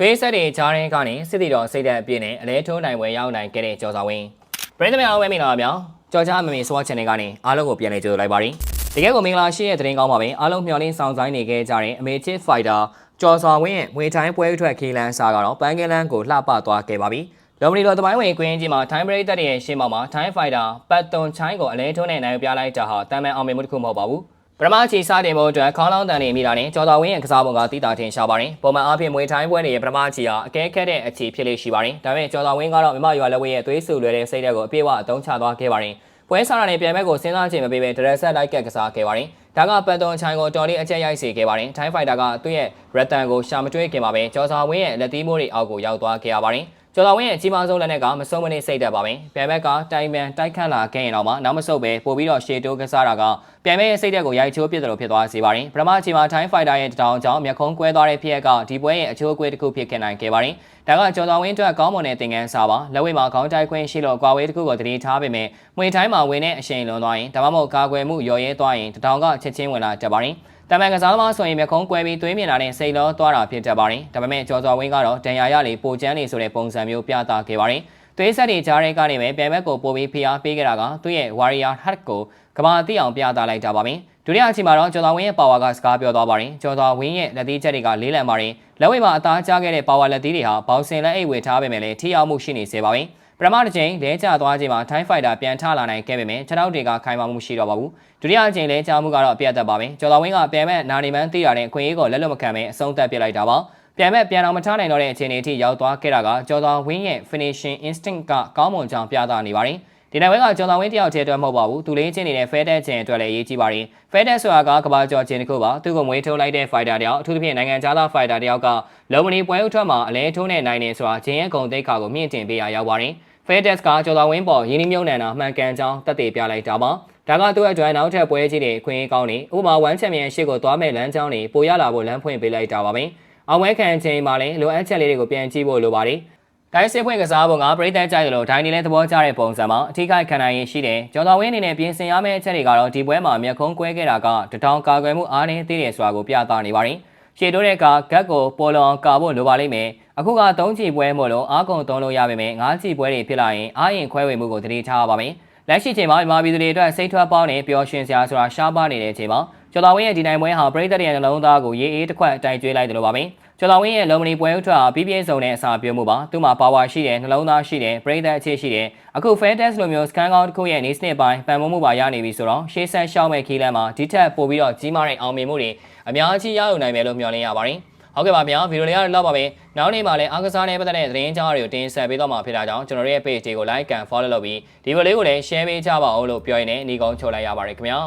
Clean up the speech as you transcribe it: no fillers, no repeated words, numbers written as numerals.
သွေးဆက်တွေကြားရင်းကနေစစ်တီတော်စိတ်သက်အပြည့်နဲ့အလဲထိုးနိုင်ဝယ်ရောက်နိုင်ခဲ့တဲ့ကျော်စာဝင်းပရိသတ်များအားပဲမင်္ဂလာပါဗျာကြော်ကြားမမေစောချန်နယ်ကနေအားလုံးကိုပြန်လည်ကြိုဆိုလိုက်ပါရစေတကယ်ကိုမင်္ဂလာရှိတဲ့သတင်းကောင်းပါပဲအားလုံးမျှော်လင့်ဆောင်ဆိုင်နေခဲ့ကြတဲ့အမေချစ်ဖိုက်တာကျော်စာဝင်းရဲ့ငွေတိုင်းပွဲထွက်ခီလန်စာကတော့ပန်းကလန်းကိုလှပသွားခဲ့ပါပြီလော်မနီလိုတမိုင်းဝင်ကွင်းကြီးမှာထိုင်းပရိသတ်ရဲ့ရှင်းမောက်မှာထိုင်းဖိုက်တာပတ်တွန်ချိုင်းကိုအလဲထိုးနဲ့နိုင်ပြလိုက်တာဟာတမ်းမှန်အောင်မြင်မှုတစ်ခုမဟုတ်ပါဘူးပထမချီစတင်ဖို့အတွက်ခေါင်းလောင်းတန်နေမိတာနဲ့ကျော်တော်ဝင်းရဲ့ကစားပုံကတီးတာထင်ရှားပါတယ်။ပုံမှန်အားဖြင့်မွေထိုင်းပွဲတွေရဲ့ပထမချီဟာအကဲခက်တဲ့အခြေဖြစ်လေးရှိပါတယ်။ဒါပေမဲ့ကျော်တော်ဝင်းကတော့မြမရွာလက်ဝဲရဲ့သွေးဆူလွယ်တဲ့စိတ်ဓာတ်ကိုအပြည့်အဝအသုံးချသွားခဲ့ပါတယ်။ပွဲစားရတဲ့ပြန်ဘက်ကိုစဉ်းစားချိန်မပေးဘဲဒရက်ဆက်လိုက်ကက်ကစားခဲ့ပါတယ်။ဒါကပတ်သွန်ချိုင်ကိုတော်လေးအကျက်ရိုက်စေခဲ့ပါတယ်။ထိုင်းဖိုက်တာကသူ့ရဲ့ရက်တန်ကိုရှာမတွေးခင်ပါပဲကျော်တော်ဝင်းရဲ့လက်သီးမိုးတွေအောက်ကိုရောက်သွားခဲ့ရပါတယ်။ကျော်တော်ဝင်းရဲ့အကြီးမားဆုံးလက်နဲ့ကမဆုံးမနစ်စိတ်သက်ပါပဲ။ပြန်ဘက်ကတိုင်ပန်တိုက်ခတ်လာခဲ့ရင်တော့မှနောက်မဆုတ်ပဲပို့ပြီးတော့ရှေတိုးကစားတာကပြန်မဲ့စိတ်သက်ကိုရိုက်ချိုးပြစ်တယ်လို့ဖြစ်သွားစေပါတယ်။ပထမအချိန်မှာထိုင်းဖိုက်တာရဲ့တောင်ကြောင့်မျက်ခုံးကွဲသွားတဲ့ဖြစ်ရက်ကဒီပွဲရဲ့အချိုးအကွေးတစ်ခုဖြစ်ခဲ့နိုင်ခဲ့ပါတယ်။ဒါကကျော်တော်ဝင်းအတွက်ကောင်းမွန်တဲ့သင်ခန်းစာပါ။လက်ဝဲမှာခေါင်းတိုက်ခွင့်ရှိလို့ကွာဝေးတစ်ခုကိုတတိထားပေမဲ့မွေတိုင်းမှာဝင်တဲ့အရှိန်လွန်သွားရင်ဒါမှမဟုတ်ကာကွယ်မှုရော်ရဲသွားရင်တောင်ကချက်ချင်းဝင်လာတတ်ပါတယ်။တမန်ကစားသမားဆိုရင်မျက်ခုံးကွဲပြီးသွေးမြင်လာတဲ့စိတ်လောသွားတာဖြစ်တတ်ပါတယ်။ဒါပေမဲ့ကျော်တော်ဝင်းကတော့ဒဏ်ရာရလေပိုကျန်းနေဆိုတဲ့ပုံစံမျိုးပြသခဲ့ပါတယ်။သွေးဆက်တွေကြားထဲကနေပဲပြန်ဘက်ကိုပို့ပြီးဖိအားပေးခဲ့တာကသူ့ရဲ့ Warrior Heart ကိုကမာတိအောင်ပြသလိုက်တာပါပဲ။ဒုတိယအချိန်မှာတော့ကျော်တော်ဝင်းရဲ့ power ကစကားပြောသွားပါတယ်။ကျော်တော်ဝင်းရဲ့လက်သီးချက်တွေကလေးလံပါတယ်။လက်ဝဲမှာအသားကျခဲ့တဲ့ power လက်သီးတွေဟာဘောင်စင်လက်အိတ်ဝေထားပေမဲ့လည်းထိရောက်မှုရှိနေစေပါပဲ။ပထမတစ်ချိန်လဲကျသွားချိန်မှာထိုင်းဖိုက်တာပြန်ထလာနိုင်ခဲ့ပေမဲ့ခြေထောက်တွေကခိုင်မာမှုမရှိတော့ပါဘူးဒုတိယအချိန်လဲကျမှုကတော့အပြတ်သက်ပါပဲကျော်တော်ဝင်းကပြန်မဲ့နာနေမှန်းသိရတဲ့အခွင့်အရေးကိုလက်လွတ်မခံပဲအဆုံးသတ်ပစ်လိုက်တာပါပြန်မဲ့ပြန်အောင်မထားနိုင်တော့တဲ့အခြေအနေအထိရောက်သွားခဲ့တာကကျော်တော်ဝင်းရဲ့ finishing instinct ကကောင်းမွန်ကြောင်ပြသနေပါတယ်ဒီနိုင်ဝဲကကျော်တော်ဝင်းတယောက်တည်းအတွက်မဟုတ်ပါဘူးသူလေးချင်းနေတဲ့ fair test ချင်းအတွက်လည်းအရေးကြီးပါတယ် fair test ဆိုတာကကဘာကျော်ချင်းတစ်ခုပါသူ့ကိုမွေးထုတ်လိုက်တဲ့ fighter တယောက်အထူးသဖြင့်နိုင်ငံခြားသား fighter တယောက်ကလုံမနီပွဲဥထွက်မှာအလဲထိုးနေနိုင်နေဆိုတာဂျင်းရဲ့ဂုံတိတ်ခါကိုမြင့်တင်ပေးရရောက်ပါတယ်FedEx ကကျော်တော်ဝင်းပေါ်ရင်းနှီးမြုပ်နှံတာမှန်ကန်ကြောင်းတက်တည်ပြလိုက်တာပါဒါကသူ့အတွက်နောက်ထပ်ပွဲကြီးတွေအခွင့်အရေးကောင်းနေဥပမာ1ချန်ပီယံရှစ်ကိုသွားမဲ့လမ်းကြောင်းတွေပိုရလာဖို့လမ်းဖွင့်ပေးလိုက်တာပါပဲအောင်ပွဲခံချိန်မှာလည်းလိုအပ်ချက်လေးတွေကိုပြန်ကြည့်ဖို့လိုပါတယ်တိုင်းစစ်ဖွင့်ကစားပုံကပရိသတ်ကြိုက်တယ်လို့ဒိုင်းနေလဲသဘောကျတဲ့ပုံစံမှာအထီးခိုက်ခံနိုင်ရရှိတယ်ကျော်တော်ဝင်းအနေနဲ့ပြင်ဆင်ရမယ့်အချက်တွေကတော့ဒီပွဲမှာမျက်ခုံးကွဲခဲ့တာကတထောင်ကာကွယ်မှုအားနည်းသေးတယ်ဆိုတာကိုပြသနေပါတယ်ရှေ့တိုးတဲ့ကဂတ်ကိုပေါ်လွန်ကာဖို့လိုပါလိမ့်မယ်အခုက3ချီပွဲမို့လို့အားကုန်သုံးလို့ရပါမယ်5ချီပွဲတွေဖြစ်လာရင်အားရင်ခွဲဝေမှုကိုတတိထားပါမယ်လက်ရှိချိန်မှာမြန်မာပြည်သူတွေအတွက်စိတ်ထွက်ပေါင်းနဲ့ပျော်ရွှင်စရာဆိုတာရှားပါနေတဲ့အချိန်မှာကျော်တော်ဝင်းရဲ့ဒီနိုင်ပွဲဟာပရိသတ်ရဲ့နှလုံးသားကိုရေးအေးတစ်ခွက်တိုင်ကျွေးလိုက်တယ်လို့ပါပဲကျော်တော်ဝင်းရဲ့လုံမနီပွဲဥထွက်ဟာပြည့်ပြည့်စုံတဲ့အစာပြုံးမှုပါသူ့မှာ power ရှိတယ်နှလုံးသားရှိတယ်ပရိသတ်အခြေရှိတယ်အခု fair test လိုမျိုး scan ကောင်းတစ်ခုရဲ့နေစနစ်ပိုင်းပံ့ပိုးမှုပါရနေပြီဆိုတော့ရှေ့ဆက်ရှောက်မဲ့ခီးလမ်းမှာဒီထက်ပိုပြီးတော့ကြီးမားတဲ့အောင်မြင်မှုတွေအများကြီးရယူနိုင်မယ်လို့မျှော်လင့်ရပါတယ်ဟုတ်ကဲ့ပါဗျာဗီဒီယိုလေးကတော့လောက်ပါပဲနောက်နေ့မှာလည်းအားကစားနဲ့ပတ်သက်တဲ့သတင်းကြားတွေကိုတင်ဆက်ပေးတော့မှာဖြစ်တာကြောင့်ကျွန်တော်တို့ရဲ့ page တွေကို like and follow လုပ်ပြီးဒီဗီဒီယိုလေးကိုလည်း share ပေးကြပါဦးလို့ပြောရင်းနဲ့ညီကုန်းချုပ်လိုက်ရပါတယ်ခင်ဗျာ